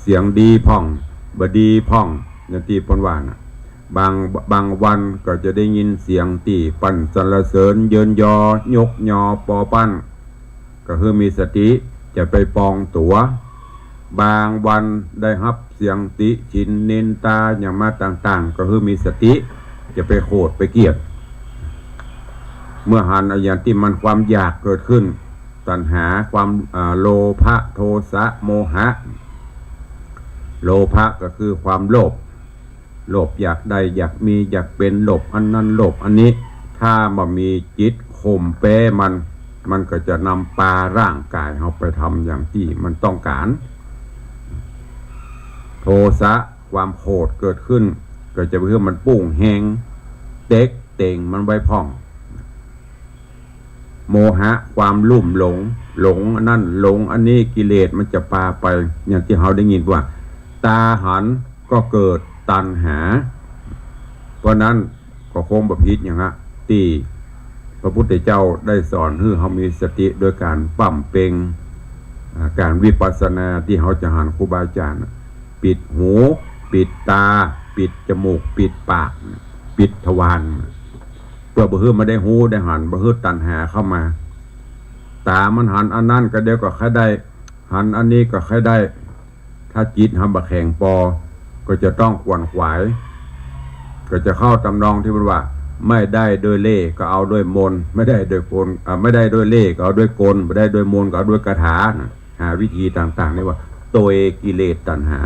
เสียงดีพ่องบ่ดีพ่องอย่างที่เพิ่นว่าน่ะบางวันก็จะได้ยินเสียงที่ปั่นสรรเสริญเยินยอยกยอปอปั้นก็คือมีสติจะไปปองตัวบางวันได้รับเสียงติชินนินตาอย่างมาต่างๆก็คือมีสติจะไปโคตรไปเกลียดเมื่อหันอาอย่างที่มันความอยากเกิดขึ้นตัณหาความโลภะโทสะโมหะโลภะก็คือความโลภอยากได้อยากมีอยากเป็นโลภอันนั้นโลภอันนี้ถ้าบ่มีจิตข่มแปมันก็จะนำปาร่างกายเราไปทำอย่างที่มันต้องการโทสะความโกรธเกิดขึ้นก็จะเพื่อมันปุ้งแหงเต็กเต่งมันไว้พ่องโมหะความลุ่มหลงอันนั้นหลงอันนี้กิเลสมันจะปาไปอย่างที่เราได้ยินว่าตาหันก็เกิดตัณหาเพราะนั้นก็คงบ่ผิดอย่างนั้นที่พระพุทธเจ้าได้สอนให้เรามีสติโดยการปั้มเปงการวิปัสสนาที่เราจะหันครูบาอาจารย์ปิดหูปิดตาปิดจมูกปิดปากปิดทวารเพื่อบ่ให้มาได้หูได้หันบ่ให้ตัณหาเข้ามาตามันหันอันนั้นก็เดี๋ยวก็แค่ได้หันอันนี้ก็แค่ได้ถ้าจิตทำบะแข่งปอก็จะต้องขวนขวายก็จะเข้าตำนองที่มันว่าไม่ได้โดยเล่ก็เอาด้วยมนไม่ได้โดยกลไม่ได้โดยเล่ก็เอาด้วยกลไม่ได้โดยมนก็เอาด้วยคาถาหาวิธีต่างๆนี่ว่าตัวกิเลสตัณหา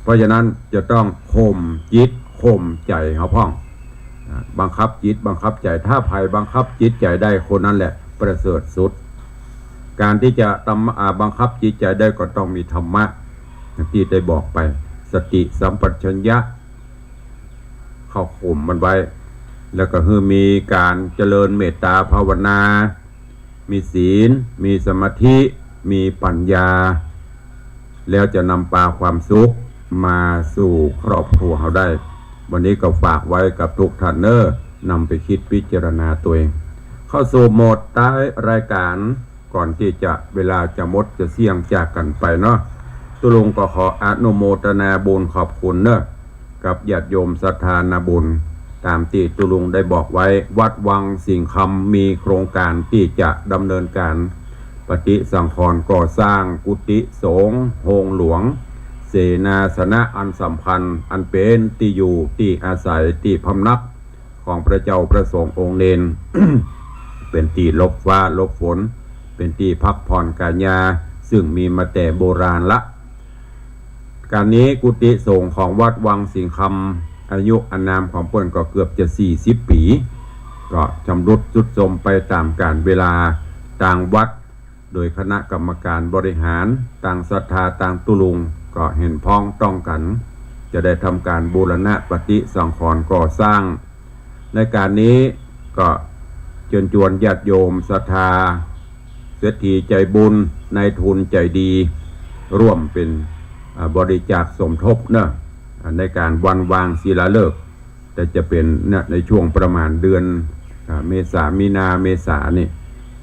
เพราะฉะนั้นจะต้องข่มจิตข่มใจเขาพ่องบังคับจิตบังคับใจถ้าภัยบังคับจิตใจได้คนนั้นแหละประเสริฐสุดการที่จะบังคับจิตใจได้ก็ต้องมีธรรมะที่ได้บอกไปสติสัมปชัญญะเข้าข่มมันไว้แล้วก็คือมีการเจริญเมตตาภาวนามีศีลมีสมาธิมีปัญญาแล้วจะนำพาความสุขมาสู่ครอบครัวเราได้วันนี้ก็ฝากไว้กับทุกท่านนำไปคิดพิจารณาตัวเองเข้าสู่โหมดท้ายรายการก่อนที่จะเวลาจะหมดจะเสี่ยงจากกันไปเนาะตุลุงก็ขออนุโมทนาบุญขอบคุณกับญาติโยมศรัทธานาบุญตามที่ตุลุงได้บอกไว้วัดวังสิงห์คำมีโครงการที่จะดำเนินการปฏิสังขรณ์ก่อสร้างกุฏิสงฆ์โฮงหลวงเสนาสนะอันสัมพันธ์อันเป็นที่อยู่ที่อาศัยที่พำนักของพระเจ้าพระสงฆ์องค์เนน เป็นที่หลบฟ้าหลบฝนเป็นที่พักผ่อนกายาซึ่งมีมาแต่โบราณละการนี้กุฏิสงฆ์ของวัดวังสิงห์คำอายุอานามของเพิ่นก็เกือบจะ40 ปีก็ชำรุดทรุดโทรมไปตามกาลเวลาต่างวัดโดยคณะกรรมการบริหารต่างศรัทธาต่างตุลุงก็เห็นพ้องต้องกันจะได้ทำการบูรณะปฏิสังขรณ์ก่อสร้างในการนี้ก็เชิญชวนญาติโยมศรัทธาเศรษฐีใจบุญนายทุนใจดีร่วมเป็นบริจาคสมทบในการวันวางศิลาฤกษ์แต่จะเป็นในช่วงประมาณเดือนเมษามีนาเมษานี่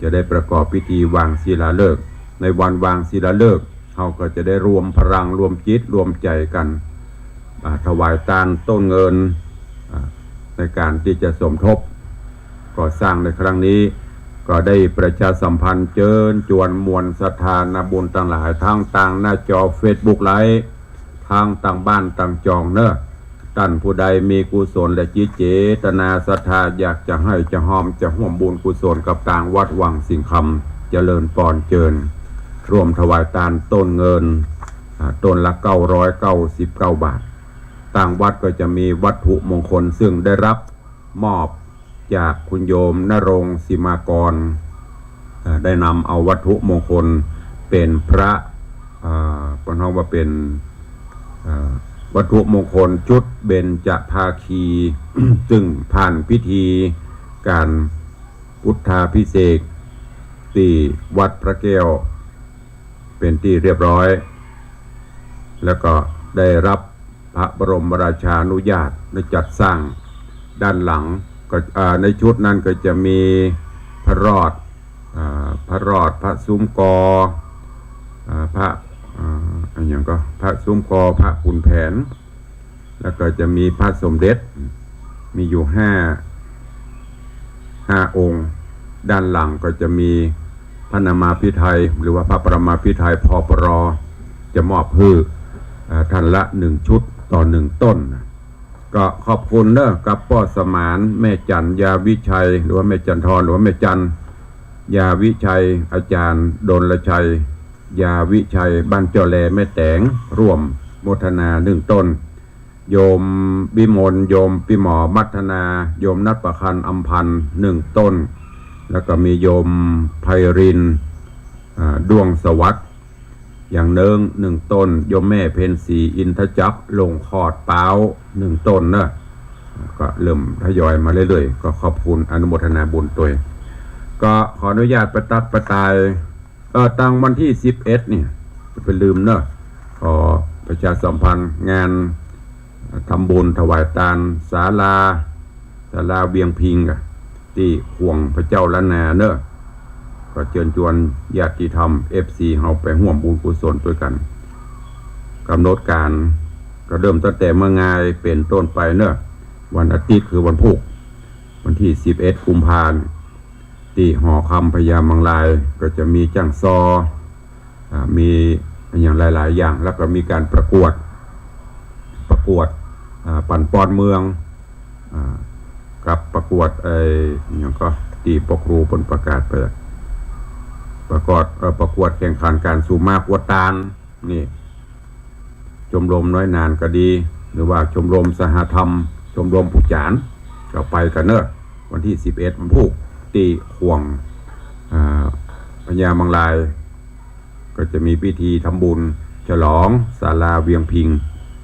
จะได้ประกอบพิธีวางศิลาฤกษ์ในวันวางศิลาฤกษ์เราก็จะได้รวมพลังรวมจิตรวมใจกันถวายทานต้นเงินในการที่จะสมทบก่อสร้างในครั้งนี้ก็ได้ประชาสัมพันธ์เชิญชวนมวลศรัทธานาบุญต่างหลายทางต่างหน้าจอ Facebook ไลฟ์ทางต่างบ้านต่างจองท่านผู้ใดมีกุศลและจิตเจตนาศรัทธาอยากจะให้จะห้อมจะห่วมบุญกุศลกับต่างวัดวังสิงห์คำเจริญปอนเจิญร่วมถวายทานต้นเงินต้นละ999 บาทต่างวัดก็จะมีวัตถุมงคลซึ่งได้รับมอบจากคุณโยมณรงค์สิมากรได้นำเอาวัตถุมงคลเป็นพระปนห้องว่าเป็นวัตถุมงคลชุดเบญจภาคี ซึ่งผ่านพิธีการพุทธาภิเษกที่วัดพระแก้วเป็นที่เรียบร้อย แล้วก็ได้รับพระบรมราชานุญาตได้จัดสร้างด้านหลังก็ในชุดนั้นก็จะมีพระรอดพระซุ้มกอพระอย่างก็พระซุ้มกอพระขุนแผนแล้วก็จะมีพระสมเด็จมีอยู่ห้าองค์ด้านหลังก็จะมีพระนามาภิไธยหรือว่าพระประมาภิไธยพปรจะมอบให้ท่านละ1ชุดต่อ1ต้นก็ขอบคุณเนอะกับพ่อสมานแม่จันยาวิชัยหรือว่าแม่จันทรหรือว่าแม่จันยาวิชัยอาจารย์ดลชัยยาวิชัยบ้านเจ้าแลแม่แตงร่วมโมทนา1ต้นโยมบิมลโยมปิหมอมัทนาโยมนัทประคันอัมพันธ์1ต้นแล้วก็มีโยมไพรินดวงสวัสดิ์อย่างเนิง1ต้นโยมแม่เพนสีอินทจักลงคอดเป้า1ต้นนะก็เริ่มทยอยมาเรื่อยๆก็ขอบคุณอนุโมทนาบุญตัวก็ขออนุญาตประตักประตายตั้งวันที่11นี่จะไปลืมเนอะขอประชาสัมพันธ์งานทำบุญถวายทานศาลาเวียงพิงที่ห่วงพระเจ้าล้านนาเนอะก็เชิญชวนญาติธรรม FC เฮาไปร่วมบุญกุศลด้วยกันกำหนดการก็เริ่มตั้งแต่เมื่องายเป็นต้นไปเนอะวันอาทิตย์คือวันพุธวันที่11กุมภาพันธ์ที่หอคำพญามังลายก็จะมีจ้างซอมีอย่างหลายๆอย่างแล้วก็มีการประกวดปั่นปอนเมืองกับประกวดอย่างก็ตีปกรูผลประกาศไปประกวดแข่งขันการสูมากวัดตาลนี่ชมรมน้อยนานก็ดีหรือว่าชมรมสหธรรมชมรมผู้จานก็ไปกันเนอะวันที่11วันพุธตีห่วงพญามังลายก็จะมีพิธีทำบุญฉลองศาลาเวียงพิง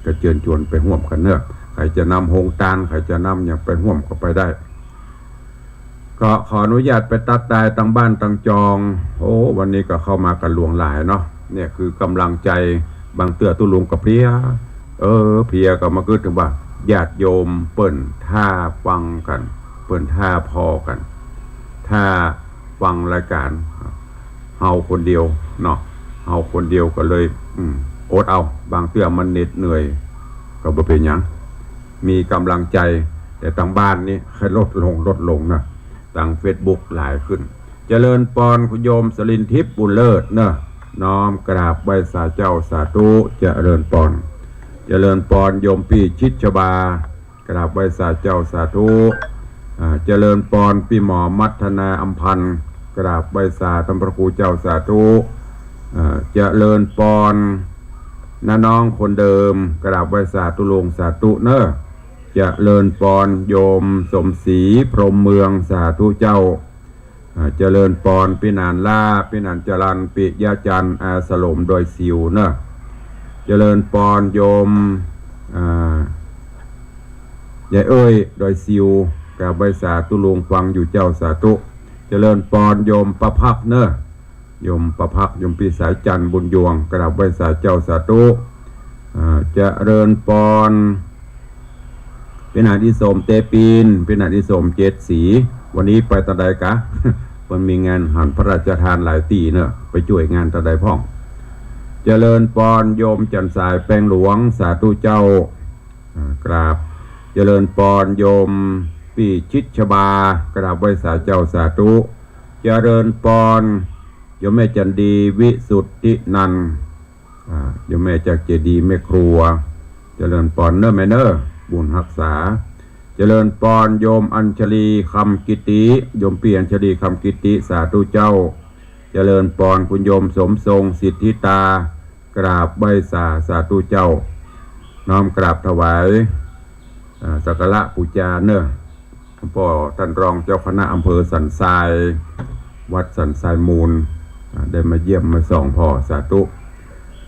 ก็เชิญชวนไปร่วมกันเนอะใครจะนำโฮงตาลใครจะนำอย่างไปร่วมก็ไปได้ก็ขออนุญาตไปตักตายตั้งบ้านตั้งจองวันนี้ก็เข้ามากันหลวงหลายเนาะเนี่ยคือกำลังใจบางเตือตุลุงกับเพลียเพลียก็มาเกิดถึงว่าญาติโยมเปิ่นท่าฟังกันเปิ่นท่าพอกันถ้าฟังรายการเฮาคนเดียวเนาะเฮาคนเดียวก็เลยอดเอาบางเตือมันเหนื่อยก็บ่เป็นหยังมีกำลังใจแต่ทางบ้านนี่ให้ลดลงนะทาง Facebook หลายขึ้นเจริญปอนคุณโยมสลินทิพย์บุญเลิศเนอะน้อมกราบไหว้สาเจ้าสาธุเจริญปอนโยมพี่ชิดชบากราบไหว้สาเจ้าสาธุเจริญปอนพี่หมอมัทนาอัมพันธ์กราบไหว้สาธรรมพระครูเจ้าสาธุเจริญปอนน้องคนเดิมกราบไหว้สาธุลงสาธุเนอะเจริญปอนโยมสมศรีพรหมเมืองสาธุเจ้าเจริญปอนปินานล่าปินานจรันปิยาจันอาสลมโดยสิวเนอะเจริญปอนโยมยายเอ้ยโดยสิวกราบไหว้สาธุลงฟังอยู่เจ้าสาธุเจริญปอนโยมประภักเนอะโยมประภักโยมปีสายจันบุญยวงกราบไหว้สาเจ้าสาธุเจริญปอนเป็นอาทิสมเตปีนเป็นอาทิสม7 สีวันนี้ไปตะไดกะ มันมีงานหันพระราชทานหลายตีเนอะไปช่วยงานตะไดพ่องเจริญปอนโยมจันสายแปลงหลวงสาธุเจ้ากราบเจริญปอนโยมปีชิดชบากราบไหว้สาเจ้าสาธุเจริญปอนโยมแม่จันดีวิสุทธินันโยมแม่จากเจดีแม่ครัวเจริญปอนเนอะแม่เนอะบุญรักษาเจริญปอนโยมอัญชลีคำกิติโยมเปลี่ยนชลีคำกิติสาธุเจ้าเจริญปอนคุณโยมสมทรงสิทธิตากราบไหว้สาธุเจ้าน้อมกราบถวายสักการะปูจาเนอะพ่อท่านรองเจ้าคณะอำเภอสันทรายวัดสันทรายมูลได้มาเยี่ยมมาส่องพ่อสาธุ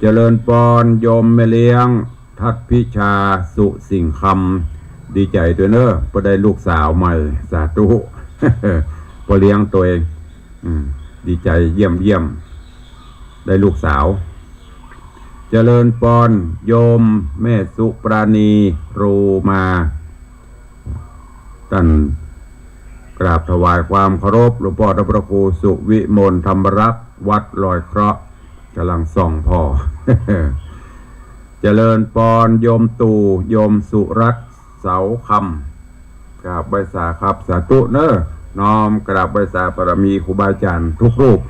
เจริญปอนโยมแม่เลี้ยงทัดพิชาสุสิ่งคำดีใจตัวเนอะพอได้ลูกสาวใหม่สาธุ พอเลี้ยงตัวเองดีใจเยี่ยมได้ลูกสาวเจ เจริญปอนโยมแม่สุปราณีรูมาท่านกราบถวายความเคารพหลวงพ่อพระครูสุวิมลธรรมรักษ์วัดลอยเคราะห์กำลังส่องพ่อ เจริญปอนโยมตู่โยมสุรัตน์เสาคำกราบใบสาครับสาธุเนอน้อมกราบใบสาปรมีครูบาอาจารย์ทุกรูป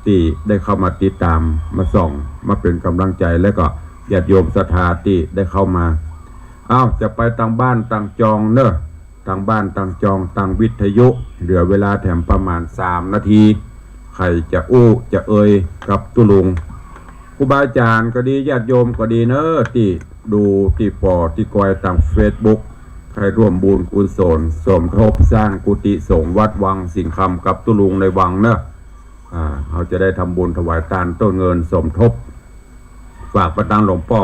ที่ได้เข้ามาติดตามมาส่องมาเป็นกำลังใจและก็ญาติโยมศรัทธาที่ได้เข้ามาจะไปต่างบ้านต่างจองเนอะต่างบ้านต่างจองต่างวิทยุเหลือเวลาแถมประมาณ3 นาทีใครจะอู้จะเอ่ยกับตุลุงครูบาอาจารย์ก็ดีญาติโยมก็ดีเนอะที่ดูที่ปอที่กอยต่างเฟซบุ๊กใครร่วมบุญกุศลสมทบสร้างกุฏิสงฆ์วัดวังสิงคำกับตุลุงในวังเนอะเขาจะได้ทำบุญถวายทานต้นเงินสมทบฝากประตังหลวงพ่อ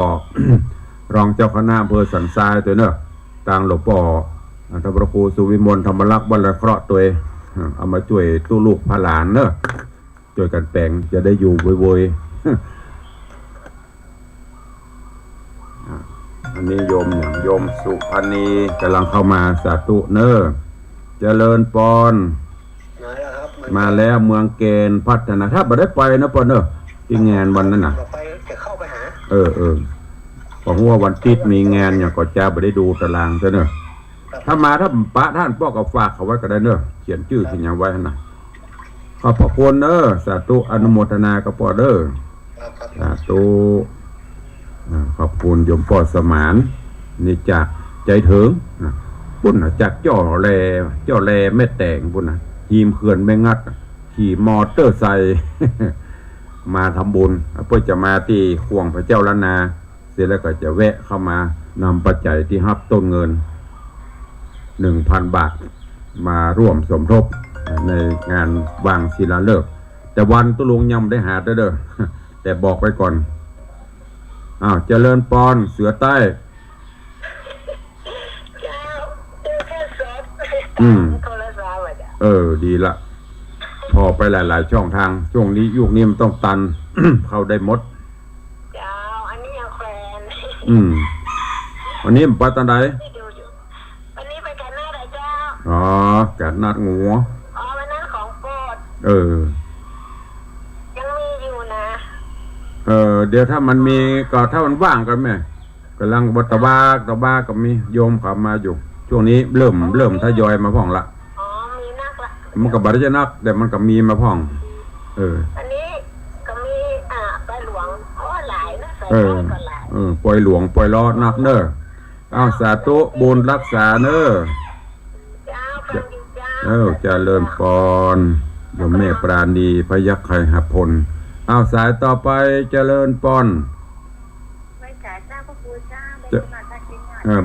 รองเจ้าคณะอำเภอสันทรายตัวเนอะทางหลวงพ่อท่านพระครูสุวิมลธรรมรักษ์วัดละเคราะห์ตัวเอามาช่วยตู้ลูกพระหลานเนอะช่วยกันแปลงจะได้อยู่บ่อยๆ อันนี้โยมสุพันนีกำลังเข้ามาสาธุเนอะเจริญปอนมาแล้วเมืองเกณฑ์พัฒนาถ้าบ่ได้ไปนะปอนเนอะที่งานวันนั้นน่ะจะเข้าไปหาเพราะว่าวันติดมีงานอย่างก็จะบ่ได้ดูตารางซะเนอะถ้ามาถ้าปะท่านป้อกับฝากเขาไว้ก็ได้เนอะเขียนชื่อเขียนอย่างไว้นะขอบพระคุณเนอะสาธุอนุโมทนากับปอเด้อสาธุขอบคุณโยมปอสมานนี่จากใจถึงปุ่นจากจ่อแลแม่แต่งปุ่นทีมเขื่อนแม่งัดขี่มอเตอร์ไซค์ มาทำบุญเพื่อจะมาที่ห่วงพระเจ้าล้านนาเสร็จแล้วก็จะแวะเข้ามานำปัจจัยที่ฮับต้นเงิน 1,000 บาทมาร่วมสมทบในงานวางศิลาฤกษ์แต่วันตุลุงยังไม่ได้หาเด้อ แต่บอกไปก่อนเจริญปอนเสือใต้ดีละพอไปหลายๆช่องทางช่วงนี้ยุคนี้มันต้องตัน เข้าได้หมดอันนี้ยังแควนวันนี้มันไปตอนใดวันนี้ไปกันหน้าไหนเจ้ากัดนัดงูวันนั้นของโปรดยังมีอยู่นะเดี๋ยวถ้ามันมีก็ถ้ามันว่างกันไหมกำลังตะบ้าก็มีโยมขับมาอยู่ช่วงนี้เริ่มทยอยมาพ่องละมีนักละมันก็บริจนักแต่มันก็มีมาพ่องอันนี้ก็มีปล่อยหลวงหลายนะใส่ก็หลายปล่อยหลวงปล่อยล้อนักเนอสาธุบุญรักษาเนอเจริญปอนโยมแม่ปราณีพยัคฆ์ไคหพลสายต่อไปเจริญปอน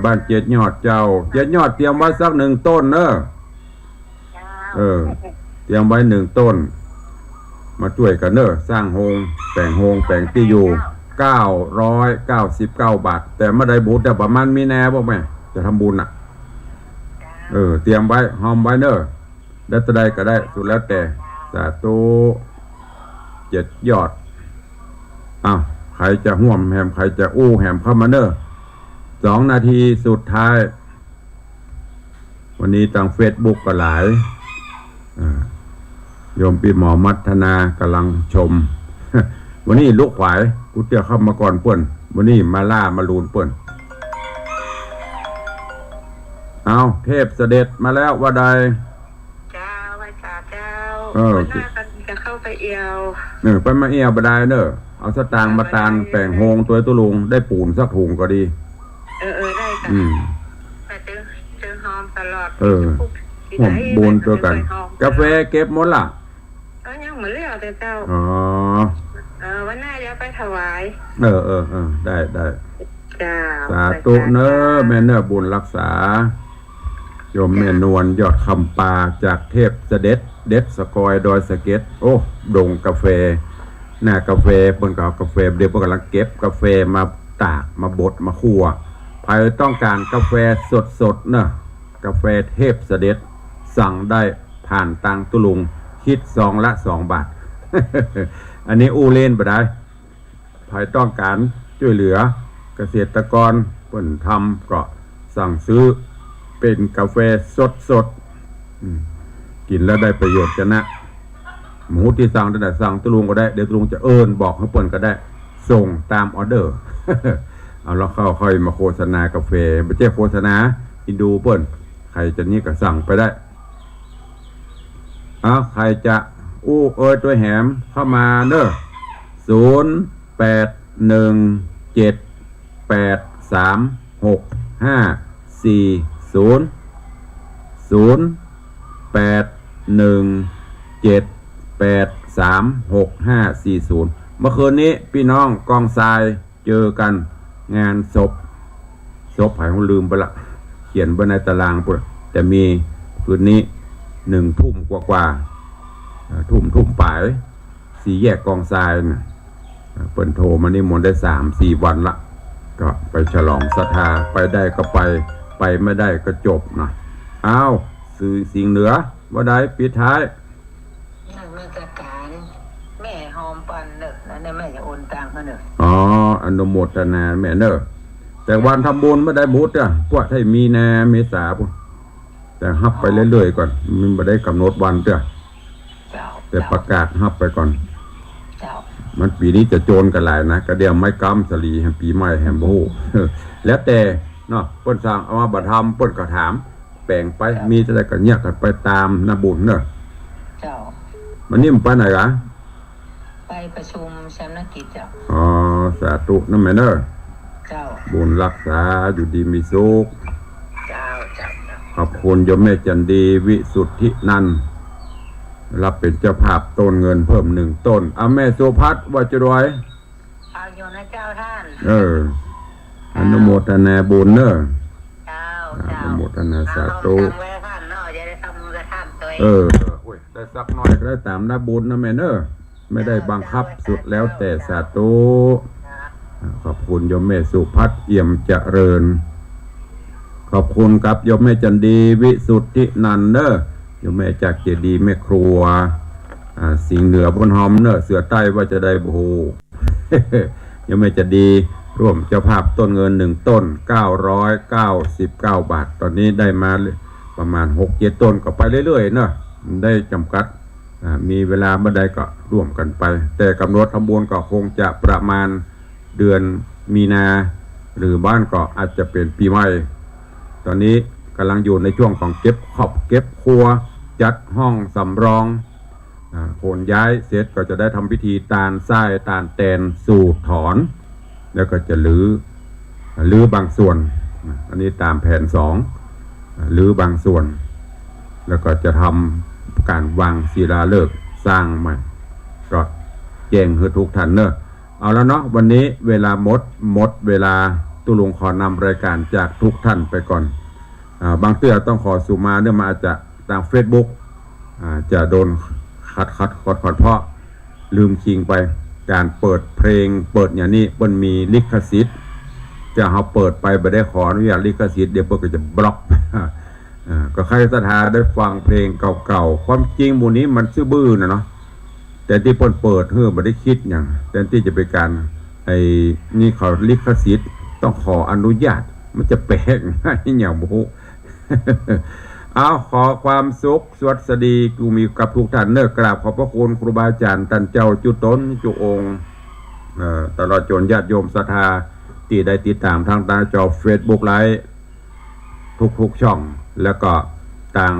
บ้านเจ็ดยอดเจ้าเจ็ดยอดเตรียมไว้สัก1 ต้นเนอะเตรียมไว้1 ต้นมาช่วยกันเนอะสร้างโฮงแต่งที่อยู่999 บาทแต่ไม่ได้บุญแต่ประมาณมีแน่บ่แม่จะทำบุญเตรียมไว้หอมไว้เนอะได้ตะใดก็ได้สุดแล้วแต่สาธุ7 ยอดใครจะห่วมแหมใครจะอู้แหมเข้ามาเนอะ2 นาทีสุดท้ายวันนี้ทางเฟซบุ๊กก็หลายโยมปีหมอมัทนากำลังชม วันนี้ลูกขวายกูเตี้ยเข้ามาก่อนเปิ้นวันนี้มาล่ามาลูนเปิ้นเทพเสด็จมาแล้วว่าใดเจ้าไว้จ่าเจ้าหน้ากันจะเข้าไปเอียวไปมาเอียวบ่ได้เนอะเอาสตางค์มาตานแป้งโฮงตัวตุลุงได้ปูนสักถุงก็ดีได้ค่ะแต่เจอหอมตลอดหอมบุญตัวกันกาแฟเก็บหมดล่ะยังเหมือนเลี้ยวแต่เจ้าวันหน้าจะไปถวายได้จ้าสาธุเนอะแม่เนอะบุญรักษาโยมแม่นวลยอดคำปาจากเทพเสด็จเด็ดสกอยดอยสะเก็ดดงกาแฟหน้ากาแฟเปิ้นก็เอากาแฟเดี๋ยวเปิ้นกำลังเก็บกาแฟมาตากมาบดมาคั่วใครต้องการกาแฟสดๆเนอะกาแฟเทพเสด็จสั่งได้ผ่านตังตุลุงคิดซองละ2 บาท อันนี้อู้เล่นไปได้ใครต้องการ ช่วยเหลือเกษตรกรเพิ่นทำก็สั่งซื้อเป็นกาแฟสดกินแล้วได้ประโยชน์จะนะหมูที่สั่งได้สั่งตุลุงก็ได้เดี๋ยวตุลุงจะบอกให้เปิ้นก็ได้ส่งตามออเดอร์ เอาแล้วเข้าค่อยมาโฆษณากาแฟไม่ใช่โฆษณาอินดูเปิ้นใครจะนี่ก็สั่งไปได้ใครจะตัวแหมเข้ามาเด้อเมื่อคืนนี้พี่น้องกองทรายเจอกันงานศพหายผมลืมไปละเขียนไว้ในตารางปุ๊บแต่มีคืนนี้1 ทุ่มกว่าทุ่มปลาย4 แยกกองทรายนะเปิ่นโทรมานี่มนต์ได้3-4 วันละก็ไปฉลองศรัทธาไปได้ก็ไปไม่ได้ก็จบนะสื่อสิ่งเหนือว่าได้ปิดท้ายนักราชการแม่หอมปันเนอะแล้วแม่จะโอนตังค์เขาเนอะอนุโมทนาแม่เนอะแต่วันทำบุญไม่ได้บุญอ่ะพวกให้มีนาเมษาปุ๊แต่ฮับไปเรื่อยๆก่อนมันไม่ได้กำหนดวันเจ้าแต่ประกาศฮับไปก่อนมันปีนี้จะโจรกันหลายนะกระเดียมไม้กำสลีแห่งปีใหม่แห่งโบแล้วแต่เนาะเปิ้นสั่งเอามาบัตรทำเปิ้นก็ถามแปลงไปมีอะไรก็เงียบกันไปตามนาบุญเนอะมันนี่มันไปไหนกะไปประชุมแชมป์นักกิจจ้ะสาธุนั่นแม่เนอะบุญรักษาอยู่ดีมีสุขขอบคุณโยมแม่จันดีวิสุทธินันท์รับเป็นเจ้าภาพต้นเงินเพิ่ม1 ต้นแม่สุพัฒน์ว่าจะรวยเอาอยู่นะเจ้าท่านอนุโมทนาบุญเนอะอนุโมทนาสาธุได้สักหน่อยก็ได้ตามนาบุญนะแม่เนอะไม่ได้บังคับสุดแล้วแต่สาธุขอบคุณโยมแม่สุพัฒน์เอี่ยมเจริญขอบคุณกับโยมแม่จันดีวิสุทธินันท์เนอะโยมแม่จากเจดีย์แม่ครัวสิงห์เหนือบนหอมเนอะเสือใต้ว่าจะได้โอ้โห โยมแม่จันดีร่วมเจ้าภาพต้นเงิน1 ต้น999 บาทตอนนี้ได้มาประมาณ 6-7 ต้นก็ไปเรื่อยๆเนอะได้จำกัดมีเวลาเมื่อใดก็ร่วมกันไปแต่กำหนดทำบุญก็คงจะประมาณเดือนมีนาหรือบ้านก็อาจจะเป็นปีใหม่ตอนนี้กำลังอยู่ในช่วงของเก็บขอบเก็บครัวจัดห้องสำรองโอนย้ายเสร็จก็จะได้ทำพิธีตาลทรายตาลแตนสูดถอนแล้วก็จะลื้อบางส่วนอันนี้ตามแผน2ลื้อบางส่วนแล้วก็จะทำการวางศิลาฤกษ์สร้างใหม่ก็แจ้งให้ทุกท่านเนอะเอาแล้วเนาะวันนี้เวลาหมดเวลาตุลุงขอนำรายการจากทุกท่านไปก่อนบางเตื้อต้องขอสุมาเนื่องมาอาจจะทาง Facebook จะโดนขัดเพราะลืมคิงไปการเปิดเพลงเปิดอย่างนี้มันมีลิขสิทธิ์จะเขาเปิดไปไม่ได้ขออนุญาตลิขสิทธิ์เดี๋ยวเปิดก็จะบล็อกก็ใครศรัทธาได้ฟังเพลงเก่าๆความจริงหมู่นี้มันซื่อบื้อนะเนาะแต่ที่เปิดไม่ได้คิดอย่างแต่ที่จะเป็นการนี่เขาลิขสิทธิ์ต้องขออนุญาตมันจะแปลกให้อย่างบุ เอาขอความสุขสวัสดีกูมีกับทุกท่านเนอะกราบขอบพระคุณครูบาอาจารย์ท่านเจ้าจุตนจุองค์ตลอดจนญาติโยมศรัทธาที่ได้ติดตามทางหน้าจอ Facebook ไลฟ์ทุกช่องแล้วก็ต่าง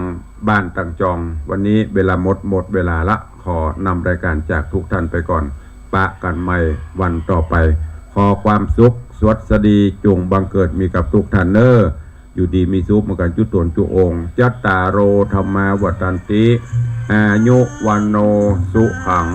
บ้านต่างจองวันนี้เวลาหมดเวลาละขอนำรายการจากทุกท่านไปก่อนปะกันใหม่วันต่อไปขอความสุขสวัสดีจงบังเกิดมีกับทุกท่านเนอะอยู่ดีมีสุขเหมือนกันจุตนจุองค์จัตตาโรธรรมาวัฏันติอายุวันโนสุขัง